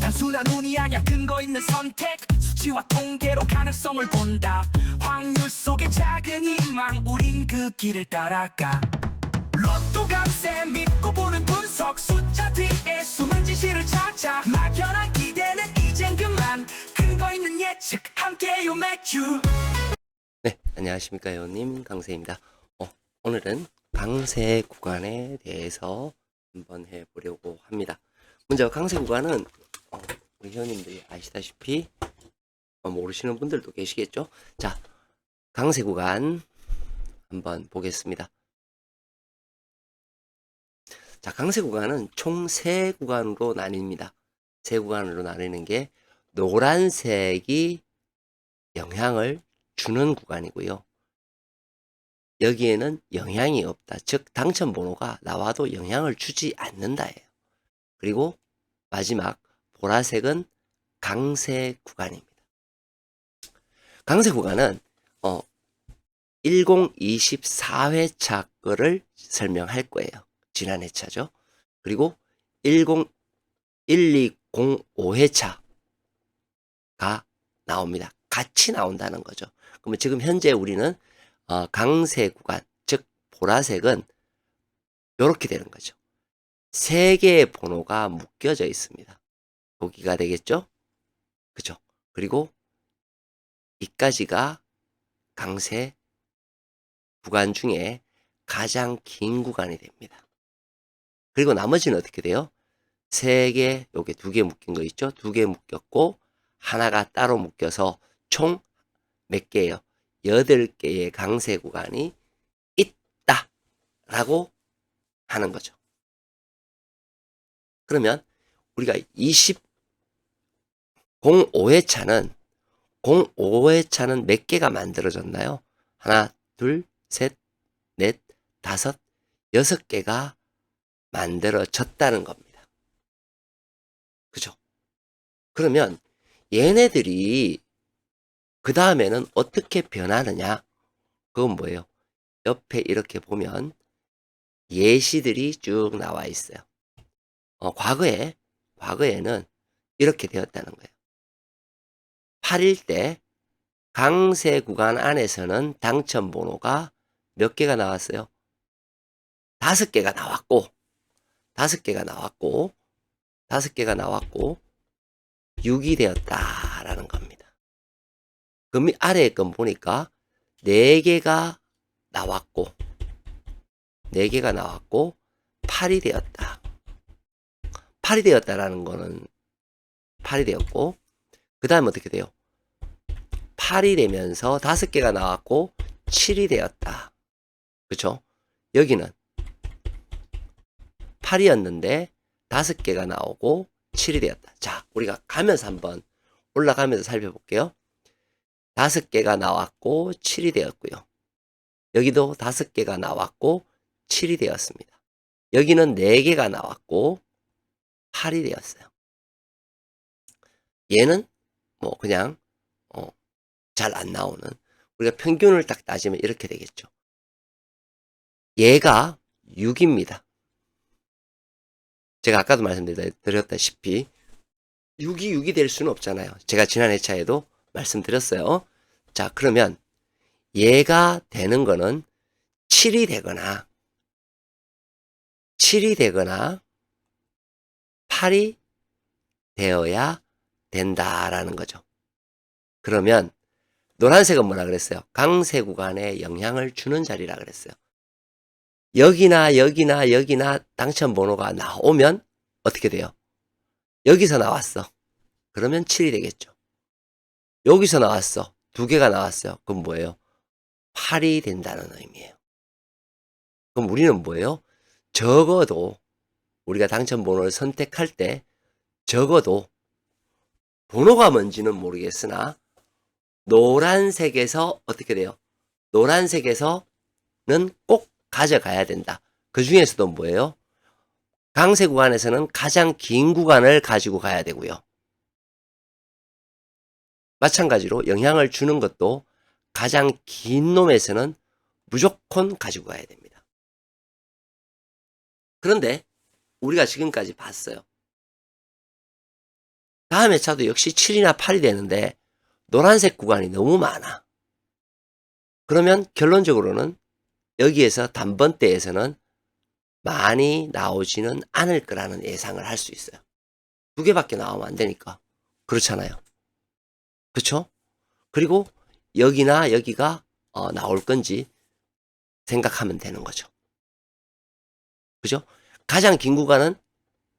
단순한 운이 아니야 근거 있는 선택 수치와 통계로 가능성을 본다 확률 속의 작은 희망 우린 그 길을 따라가 로또 감세 믿고 보는 분석 숫자 뒤에 숨은 진실을 찾아 막연한 기대는 이젠 그만 근거 있는 예측 함께요 매주 네, 안녕하십니까, 회원님. 강세입니다. 오늘은 강세 구간에 대해서 한번 해보려고 합니다. 먼저 강세 구간은 우리 회원님들이 아시다시피 모르시는 분들도 계시겠죠? 자, 강세 구간 한번 보겠습니다. 자, 강세 구간은 총 3구간으로 나뉩니다. 3구간으로 나뉘는 게 노란색이 영향을 주는 구간이고요. 여기에는 영향이 없다. 즉 당첨 번호가 나와도 영향을 주지 않는다예요. 그리고 마지막 보라색은 강세 구간입니다. 강세 구간은 1024회차 거를 설명할 거예요. 지난 회차죠. 그리고 1205회차가 나옵니다. 같이 나온다는 거죠. 그러면 지금 현재 우리는 강세 구간, 즉 보라색은 이렇게 되는 거죠. 3개의 번호가 묶여져 있습니다. 여기가 되겠죠? 그죠? 그리고 이까지가 강세 구간 중에 가장 긴 구간이 됩니다. 그리고 나머지는 어떻게 돼요? 3개, 요게 2개 묶인 거 있죠? 2개 묶였고 하나가 따로 묶여서 총 몇 개예요? 8개의 강세 구간이 있다 라고 하는 거죠. 그러면 우리가 05회차는 몇 개가 만들어졌나요? 하나, 둘, 셋, 넷, 다섯, 6개가 만들어졌다는 겁니다. 그죠? 그러면 얘네들이 그 다음에는 어떻게 변하느냐? 그건 뭐예요? 옆에 이렇게 보면 예시들이 쭉 나와 있어요. 과거에는 이렇게 되었다는 거예요. 8일 때 강세 구간 안에서는 당첨 번호가 몇 개가 나왔어요? 5개가 나왔고, 5개가 나왔고, 5개가 나왔고, 6이 되었다라는 겁니다. 그 아래에 건 보니까 4개가 나왔고, 4개가 나왔고, 8이 되었다. 8이 되었다라는 거는 8이 되었고, 그 다음 어떻게 돼요? 8이 되면서 5개가 나왔고, 7이 되었다. 그쵸? 여기는 8이었는데 5개가 나오고 7이 되었다. 자, 우리가 가면서 한번 올라가면서 살펴볼게요. 5개가 나왔고 7이 되었고요. 여기도 5개가 나왔고 7이 되었습니다. 여기는 4개가 나왔고 8이 되었어요. 얘는 뭐 그냥 잘 안 나오는, 우리가 평균을 딱 따지면 이렇게 되겠죠. 얘가 6입니다. 제가 아까도 말씀드렸다시피 6이 될 수는 없잖아요. 제가 지난 회차에도 말씀드렸어요. 자, 그러면 얘가 되는 거는 7이 되거나 8이 되어야 된다라는 거죠. 그러면 노란색은 뭐라 그랬어요? 강세 구간에 영향을 주는 자리라 그랬어요. 여기나 당첨 번호가 나오면 어떻게 돼요? 여기서 나왔어. 그러면 7이 되겠죠. 여기서 나왔어. 2개가 나왔어요. 그럼 뭐예요? 8이 된다는 의미예요. 그럼 우리는 뭐예요? 적어도 우리가 당첨 번호를 선택할 때 적어도 번호가 뭔지는 모르겠으나 노란색에서 어떻게 돼요? 노란색에서는 꼭 가져가야 된다. 그 중에서도 뭐예요? 강세 구간에서는 가장 긴 구간을 가지고 가야 되고요. 마찬가지로 영향을 주는 것도 가장 긴 놈에서는 무조건 가지고 가야 됩니다. 그런데 우리가 지금까지 봤어요. 다음 회차도 역시 7이나 8이 되는데 노란색 구간이 너무 많아. 그러면 결론적으로는 여기에서 단번대에서는 많이 나오지는 않을 거라는 예상을 할 수 있어요. 2개밖에 나오면 안 되니까. 그렇잖아요. 그쵸? 그리고 여기나 여기가 나올 건지 생각하면 되는 거죠. 그죠? 가장 긴 구간은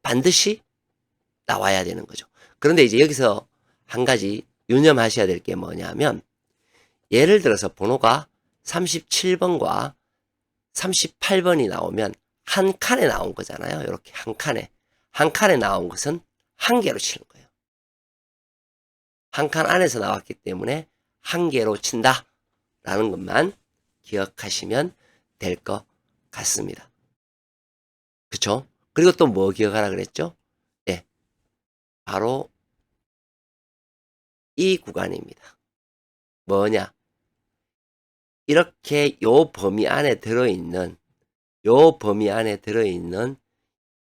반드시 나와야 되는 거죠. 그런데 이제 여기서 한 가지 유념하셔야 될 게 뭐냐면, 예를 들어서 번호가 37번과 38번이 나오면 한 칸에 나온 거잖아요. 이렇게 한 칸에. 한 칸에 나온 것은 한 개로 치는 거예요. 한 칸 안에서 나왔기 때문에 한 개로 친다 라는 것만 기억하시면 될 것 같습니다. 그쵸? 그리고 또 뭐 기억하라 그랬죠? 예, 바로 이 구간입니다. 뭐냐? 이렇게 요 범위 안에 들어있는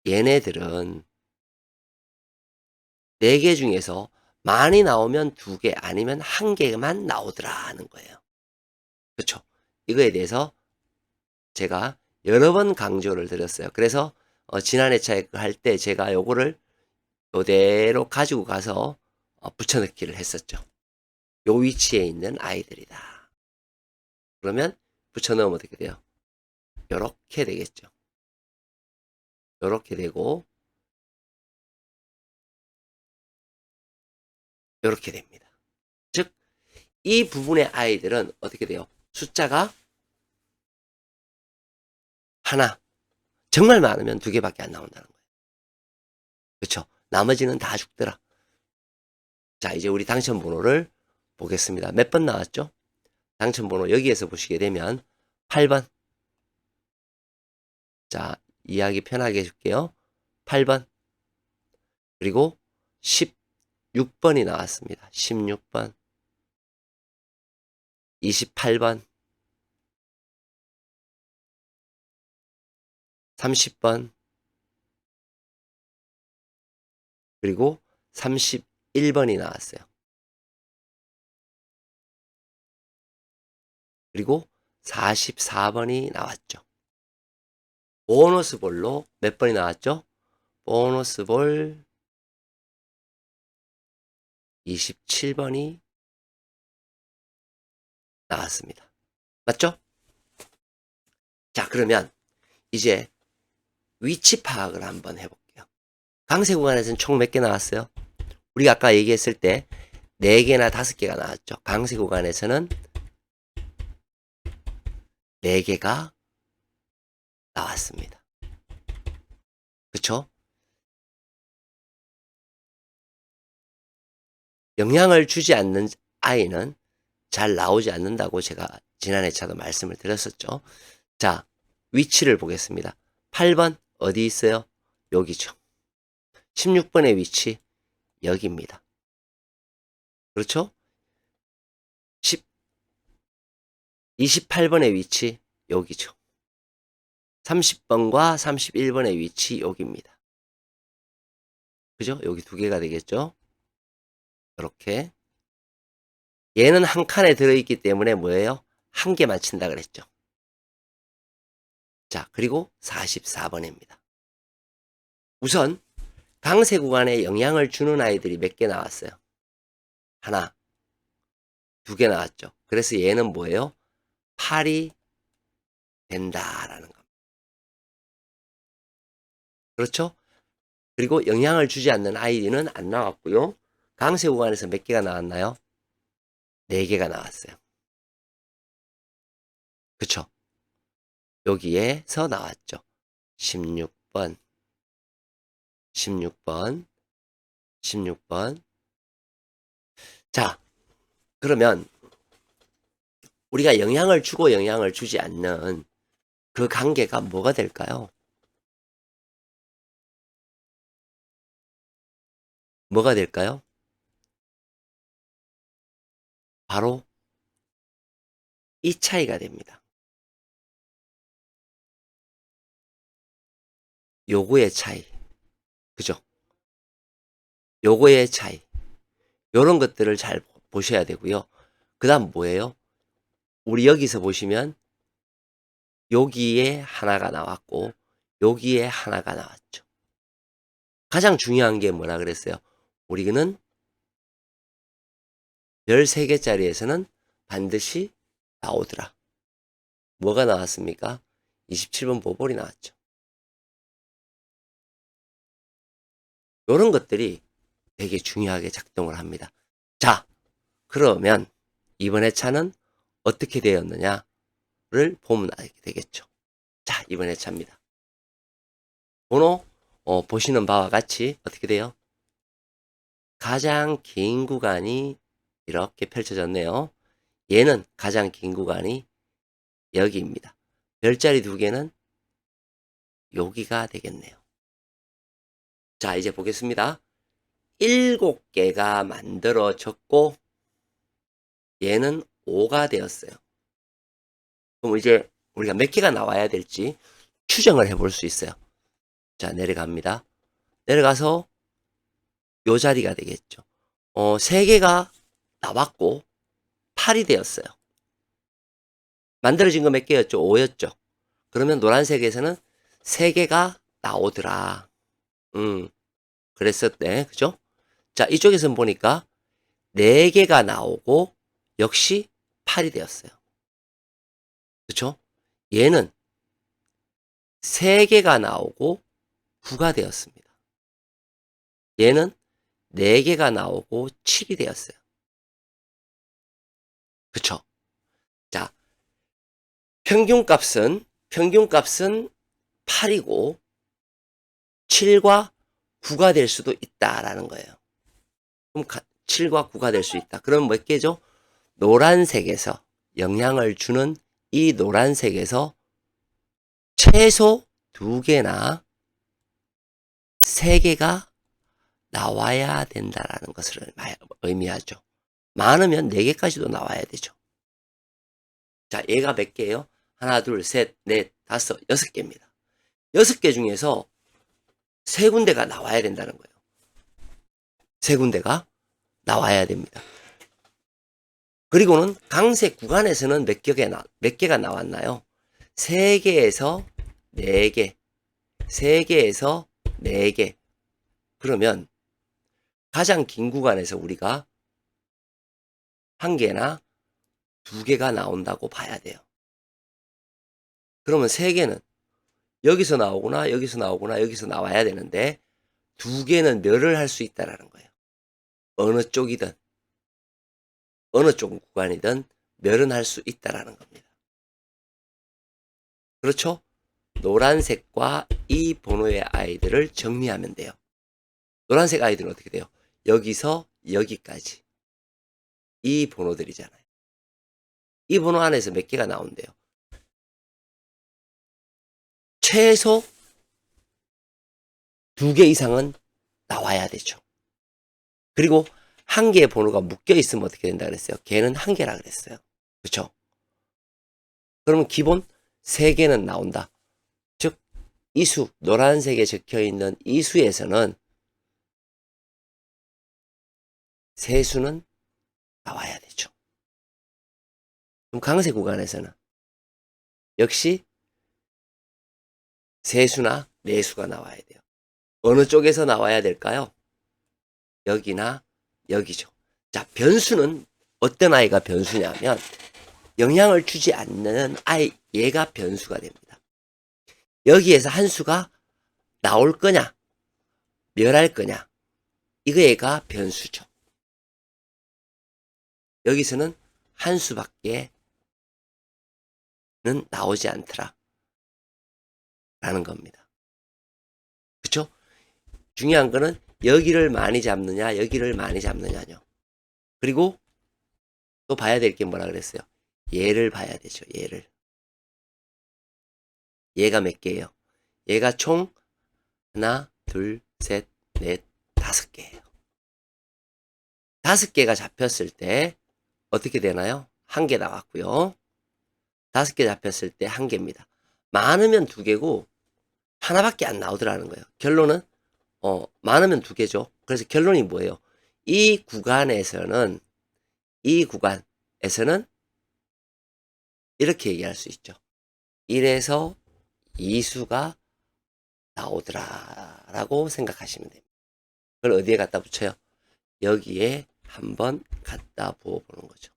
얘네들은 4개 중에서 많이 나오면 2개 아니면 1개만 나오더라는 거예요. 그렇죠? 이거에 대해서 제가 여러 번 강조를 드렸어요. 그래서 지난 회차에 할 때 제가 요거를 요대로 가지고 가서 붙여넣기를 했었죠. 요 위치에 있는 아이들이다. 그러면 붙여넣으면 어떻게 돼요? 요렇게 되겠죠. 요렇게 되고 요렇게 됩니다. 즉, 이 부분의 아이들은 어떻게 돼요? 숫자가 하나, 정말 많으면 2개밖에 안 나온다는 거예요. 그렇죠? 나머지는 다 죽더라. 자, 이제 우리 당첨번호를 보겠습니다. 몇 번 나왔죠? 당첨번호 여기에서 보시게 되면 8번. 자, 이해하기 편하게 해줄게요. 8번. 그리고 16번이 나왔습니다. 16번. 28번. 30번. 그리고 31번이 나왔어요. 그리고 44번이 나왔죠. 보너스 볼로 몇 번이 나왔죠? 보너스 볼 27번이 나왔습니다. 맞죠? 자, 그러면 이제 위치 파악을 한번 해볼게요. 강세 구간에서는 총 몇 개 나왔어요? 우리가 아까 얘기했을 때 4개나 5개가 나왔죠. 강세 구간에서는 4개가 나왔습니다. 그쵸? 영향을 주지 않는 아이는 잘 나오지 않는다고 제가 지난 회차도 말씀을 드렸었죠. 자, 위치를 보겠습니다. 8번 어디 있어요? 여기죠. 16번의 위치 여기입니다. 그렇죠? 28번의 위치 여기죠. 30번과 31번의 위치 여기입니다. 그죠? 여기 2개가 되겠죠? 이렇게. 얘는 한 칸에 들어있기 때문에 뭐예요? 1개만 친다 그랬죠. 자, 그리고 44번입니다. 우선 강세 구간에 영향을 주는 아이들이 몇 개 나왔어요? 하나, 2개 나왔죠. 그래서 얘는 뭐예요? 8이 된다라는 겁니다. 그렇죠? 그리고 영향을 주지 않는 아이는 안 나왔고요. 강세 구간에서 몇 개가 나왔나요? 4개가 나왔어요. 그쵸? 여기에서 나왔죠. 16번, 16번, 16번. 자, 그러면 우리가 영향을 주고 영향을 주지 않는 그 관계가 뭐가 될까요? 뭐가 될까요? 바로 이 차이가 됩니다. 요거의 차이. 그죠? 요거의 차이. 요런 것들을 잘 보셔야 되고요. 그 다음 뭐예요? 우리 여기서 보시면 여기에 하나가 나왔고 여기에 하나가 나왔죠. 가장 중요한 게 뭐라 그랬어요? 우리는 13개짜리에서는 반드시 나오더라. 뭐가 나왔습니까? 27번 보볼이 나왔죠. 이런 것들이 되게 중요하게 작동을 합니다. 자, 그러면 이번 회차는 어떻게 되었느냐를 보면 알게 되겠죠. 자, 이번 회차입니다. 번호 보시는 바와 같이 어떻게 돼요? 가장 긴 구간이 이렇게 펼쳐졌네요. 얘는 가장 긴 구간이 여기입니다. 별자리 2개는 여기가 되겠네요. 자, 이제 보겠습니다. 7개가 만들어졌고 얘는 5가 되었어요. 그럼 이제 우리가 몇 개가 나와야 될지 추정을 해볼 수 있어요. 자, 내려갑니다. 내려가서 요 자리가 되겠죠. 3개가 나왔고 8이 되었어요. 만들어진 거 몇 개였죠? 5였죠. 그러면 노란색에서는 3개가 나오더라. 그랬었네. 그죠? 자, 이쪽에서는 보니까 4개가 나오고 역시 8이 되었어요. 그쵸? 얘는 3개가 나오고 9가 되었습니다. 얘는 4개가 나오고 7이 되었어요. 그쵸? 자, 평균값은 8이고 7과 9가 될 수도 있다라는 거예요. 그럼 7과 9가 될 수 있다. 그럼 몇 개죠? 노란색에서 영향을 주는 이 노란색에서 최소 2개나 3개가 나와야 된다라는 것을 의미하죠. 많으면 4개까지도 나와야 되죠. 자, 얘가 몇 개예요? 하나, 둘, 셋, 넷, 다섯, 6개입니다. 6개 중에서 3군데가 나와야 된다는 거예요. 3군데가 나와야 됩니다. 그리고는 강색 구간에서는 몇 개가 나왔나요? 3개에서 4개, 3개에서 4개. 그러면 가장 긴 구간에서 우리가 1개나 2개가 나온다고 봐야 돼요. 그러면 3개는 여기서 나오거나 여기서 나오거나 여기서 나와야 되는데 2개는 멸을 할 수 있다라는 거예요. 어느 쪽이든 어느 쪽 구간이든 멸은 할 수 있다라는 겁니다. 그렇죠? 노란색과 이 번호의 아이들을 정리하면 돼요. 노란색 아이들은 어떻게 돼요? 여기서 여기까지. 이 번호들이잖아요. 이 번호 안에서 몇 개가 나온대요? 최소 2개 이상은 나와야 되죠. 그리고 1개의 번호가 묶여 있으면 어떻게 된다 그랬어요? 걔는 1개라 그랬어요. 그렇죠? 그러면 기본 3개는 나온다. 즉, 이 수, 노란색에 적혀 있는 이 수에서는 세 수는 나와야 되죠. 그럼 강세 구간에서는 역시 세 수나 네 수가 나와야 돼요. 어느 쪽에서 나와야 될까요? 여기나 여기죠. 자, 변수는 어떤 아이가 변수냐면 영향을 주지 않는 아이, 얘가 변수가 됩니다. 여기에서 한 수가 나올 거냐, 멸할 거냐, 이거 얘가 변수죠. 여기서는 한 수밖에는 나오지 않더라 라는 겁니다. 그쵸? 중요한 거는 여기를 많이 잡느냐 여기를 많이 잡느냐요. 그리고 또 봐야 될 게 뭐라 그랬어요? 얘를 봐야 되죠. 얘를. 얘가 몇 개예요? 얘가 총 하나, 둘, 셋, 넷, 5개예요. 5개가 잡혔을 때 어떻게 되나요? 1개 나왔고요. 5개 잡혔을 때 1개입니다. 많으면 2개고 하나밖에 안 나오더라는 거예요. 결론은 많으면 2개죠. 그래서 결론이 뭐예요? 이 구간에서는 이렇게 얘기할 수 있죠. 1에서 2수가 나오더라 라고 생각하시면 됩니다. 그걸 어디에 갖다 붙여요? 여기에 한번 갖다 부어 보는 거죠.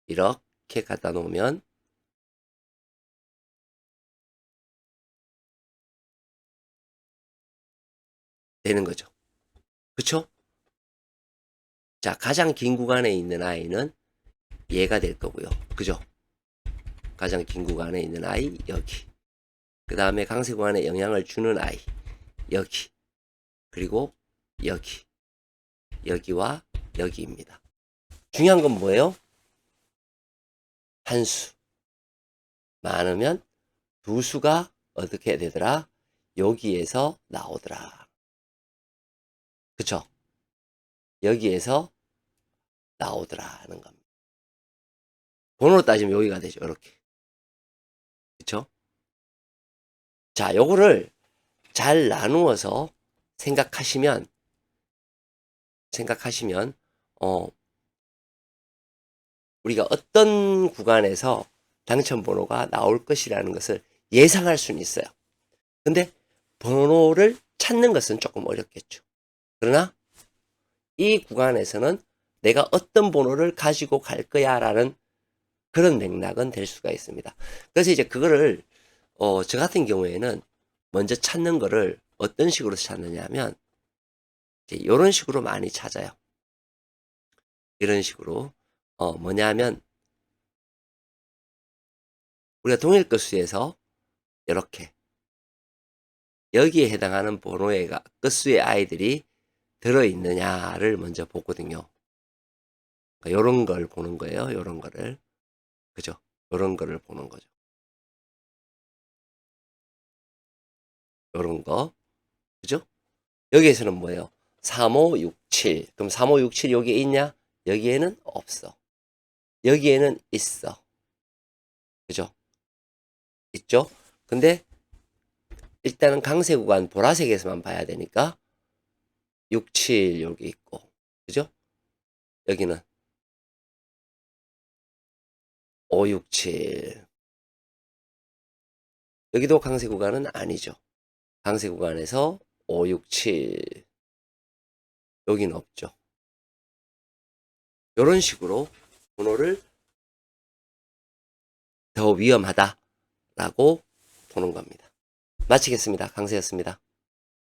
이렇게 갖다 놓으면 되는 거죠. 그쵸? 자, 가장 긴 구간에 있는 아이는 얘가 될 거고요. 그죠? 가장 긴 구간에 있는 아이 여기. 그 다음에 강세 구간에 영향을 주는 아이 여기. 그리고 여기. 여기와 여기입니다. 중요한 건 뭐예요? 한 수. 많으면 두 수가 어떻게 되더라? 여기에서 나오더라. 그쵸? 여기에서 나오더라 하는 겁니다. 번호로 따지면 여기가 되죠. 이렇게. 그쵸? 자, 요거를 잘 나누어서 생각하시면 우리가 어떤 구간에서 당첨 번호가 나올 것이라는 것을 예상할 수는 있어요. 근데 번호를 찾는 것은 조금 어렵겠죠. 그러나 이 구간에서는 내가 어떤 번호를 가지고 갈 거야 라는 그런 맥락은 될 수가 있습니다. 그래서 이제 그거를 저 같은 경우에는 먼저 찾는 거를 어떤 식으로 찾느냐 하면 이제 이런 식으로 많이 찾아요. 이런 식으로 뭐냐 하면 우리가 동일 끝수에서 이렇게 여기에 해당하는 번호의 끝수의 아이들이 들어있느냐를 먼저 보거든요. 그러니까 요런 걸 보는 거예요. 요런 거를. 그죠? 요런 거를 보는 거죠. 요런 거. 그죠? 여기에서는 뭐예요? 3567. 그럼 3567 여기에 있냐? 여기에는 없어. 여기에는 있어. 그죠? 있죠? 근데 일단은 강세 구간 보라색에서만 봐야 되니까 67 여기 있고. 그죠? 여기는 567. 여기도 강세 구간은 아니죠. 강세 구간에서 567. 여기는 없죠. 이런 식으로 번호를 더 위험하다라고 보는 겁니다. 마치겠습니다. 강세였습니다.